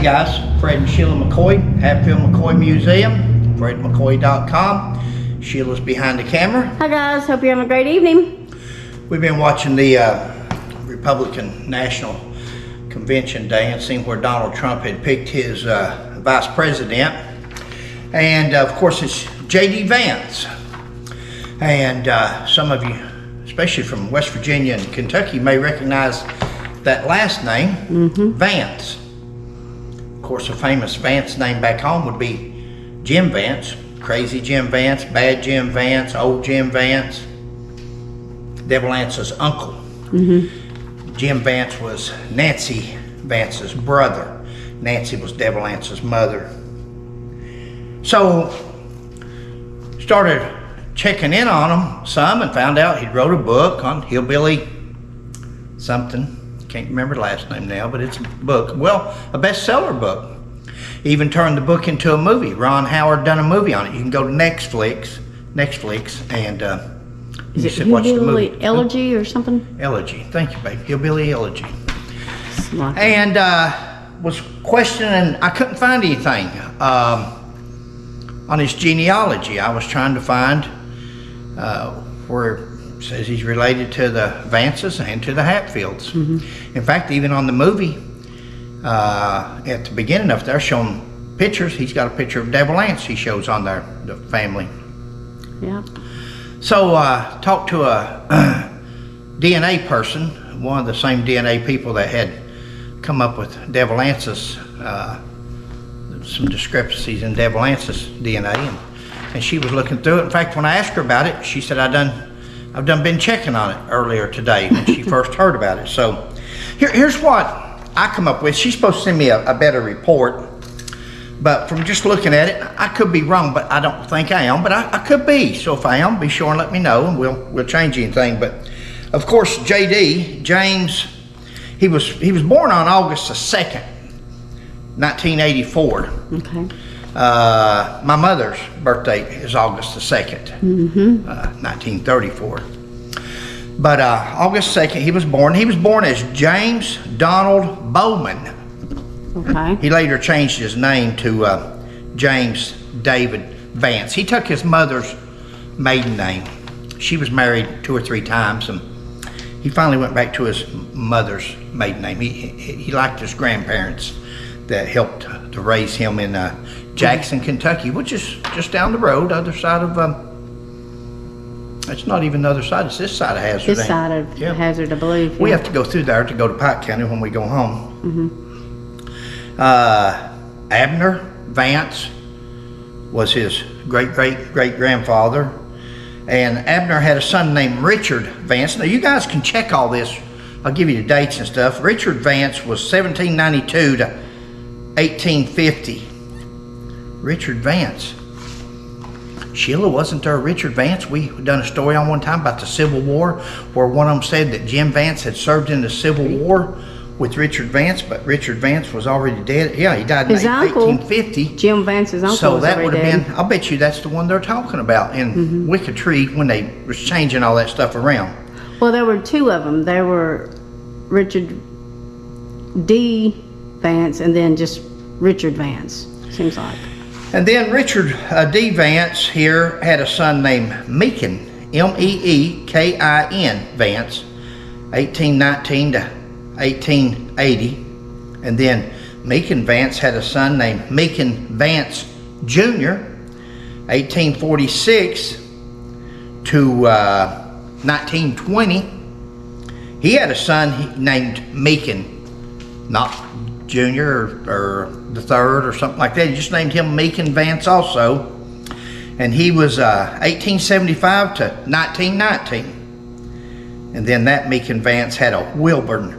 Hey guys, Fred and Sheila McCoy, Hatfield McCoy Museum, FredMcCoy.com. Sheila's behind the camera. Hi guys, hope you're having a great evening. We've been watching the Republican National Convention day and seen where Donald Trump had picked his vice president. And of course it's JD Vance. And some of you, especially from West Virginia and Kentucky, may recognize that last name, Vance. Of course, a famous Vance name back home would be Jim Vance, Crazy Jim Vance, Bad Jim Vance, Old Jim Vance, Devil Vance's uncle. Jim Vance was Nancy Vance's brother. Nancy was Devil Vance's mother. So, started checking in on him some and found out he wrote a book on Hillbilly something. Can't remember the last name now, but it's a book. Well, a bestseller book. Even turned the book into a movie. Ron Howard done a movie on it. You can go to Netflix and Is it Hillbilly Elegy or something? Elegy. Thank you, baby. Hillbilly Elegy. Smart. And was questioning. I couldn't find anything on his genealogy. I was trying to find where it says he's related to the Vances and to the Hatfields. In fact, even on the movie, at the beginning of there, showing pictures, he's got a picture of Devil Vance he shows on there, the family. Yeah. So talked to a DNA person, one of the same DNA people that had come up with Devil Vance's, some discrepancies in Devil Vance's DNA, and she was looking through it. In fact, when I asked her about it, she said, I've been checking on it earlier today when she first heard about it. So here's what I come up with. She's supposed to send me a better report, but from just looking at it, I could be wrong, but I don't think I am, but I could be. So if I am, be sure and let me know, and we'll change anything. But of course, JD, James, he was born on August the 2nd, 1984. Okay. My mother's birthday is August the 2nd, 1934. But August 2nd, he was born. He was born as James Donald Bowman. Okay. He later changed his name to James David Vance. He took his mother's maiden name. She was married 2 or 3 times, and he finally went back to his mother's maiden name. He liked his grandparents that helped to raise him in Jackson, Kentucky, which is just down the road, other side of, it's not even the other side, it's this side of Hazard. This side of Hazard, I believe. We yeah. have to go through there to go to Pike County when we go home. Abner Vance was his great-great-great-grandfather, and Abner had a son named Richard Vance. Now you guys can check all this. I'll give you the dates and stuff. Richard Vance was 1792 to 1850. Richard Vance. Sheila, wasn't there a Richard Vance? We done a story on one time about the Civil War where one of them said that Jim Vance had served in the Civil War with Richard Vance, but Richard Vance was already dead. Yeah, he died in 1850. Jim Vance's uncle so was that would already have dead. been, I'll bet you that's the one they're talking about in Wicked Tree when they was changing all that stuff around. Well, there were 2 of them. There were Richard D. Vance and then just Richard Vance, seems like. And then Richard D. Vance here had a son named Meekin, M-E-E-K-I-N Vance, 1819 to 1880. And then Meekin Vance had a son named Meekin Vance Jr., 1846 to 1920. He had a son named Meekin, not Junior or the third or something like that. He just named him Meekin Vance also. And he was 1875 to 1919. And then that Meekin Vance had a Wilburn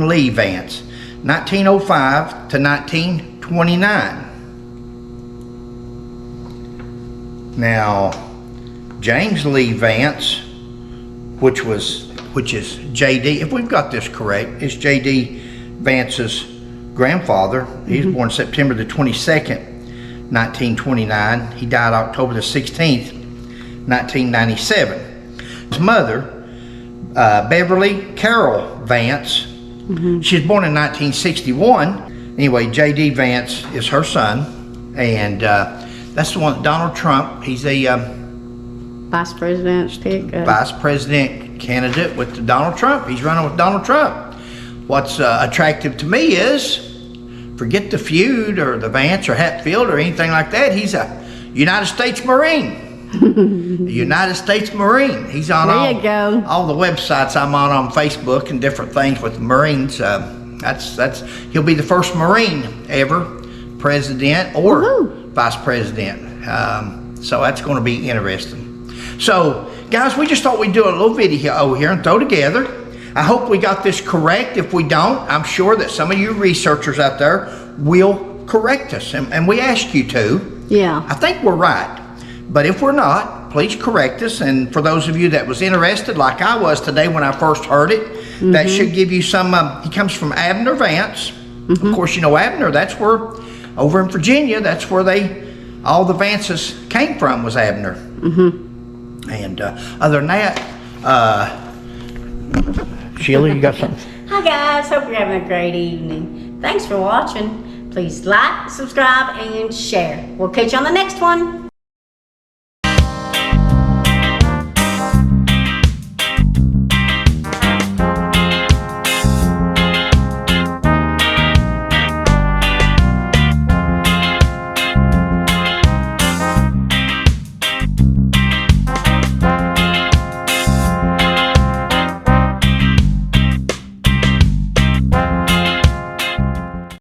Lee Vance, 1905 to 1929. Now, James Lee Vance, which is JD, if we've got this correct, is JD Vance's grandfather. He was born September the 22nd, 1929. He died October the 16th, 1997. His mother, Beverly Carroll Vance, she was born in 1961, Anyway, JD Vance is her son, and that's the one, Donald Trump. He's a Vice President pick. vice president candidate with Donald Trump. He's running with Donald Trump. What's attractive to me is, forget the feud or the Vance or Hatfield or anything like that. He's a United States Marine. A United States Marine. He's on There you go. all the websites I'm on Facebook and different things with Marines. He'll be the first Marine ever, president or Woohoo. vice president. So that's going to be interesting. So, guys, we just thought we'd do a little video over here and throw together. I hope we got this correct. If we don't, I'm sure that some of you researchers out there will correct us, and we ask you to. Yeah. I think we're right. But if we're not, please correct us. And for those of you that was interested, like I was today when I first heard it, that should give you some, he comes from Abner Vance. Of course, you know Abner, that's where, over in Virginia, that's where all the Vances came from, was Abner. And other than that, Sheila, you got something? Hi guys, hope you're having a great evening. Thanks for watching. Please like, subscribe, and share. We'll catch you on the next one.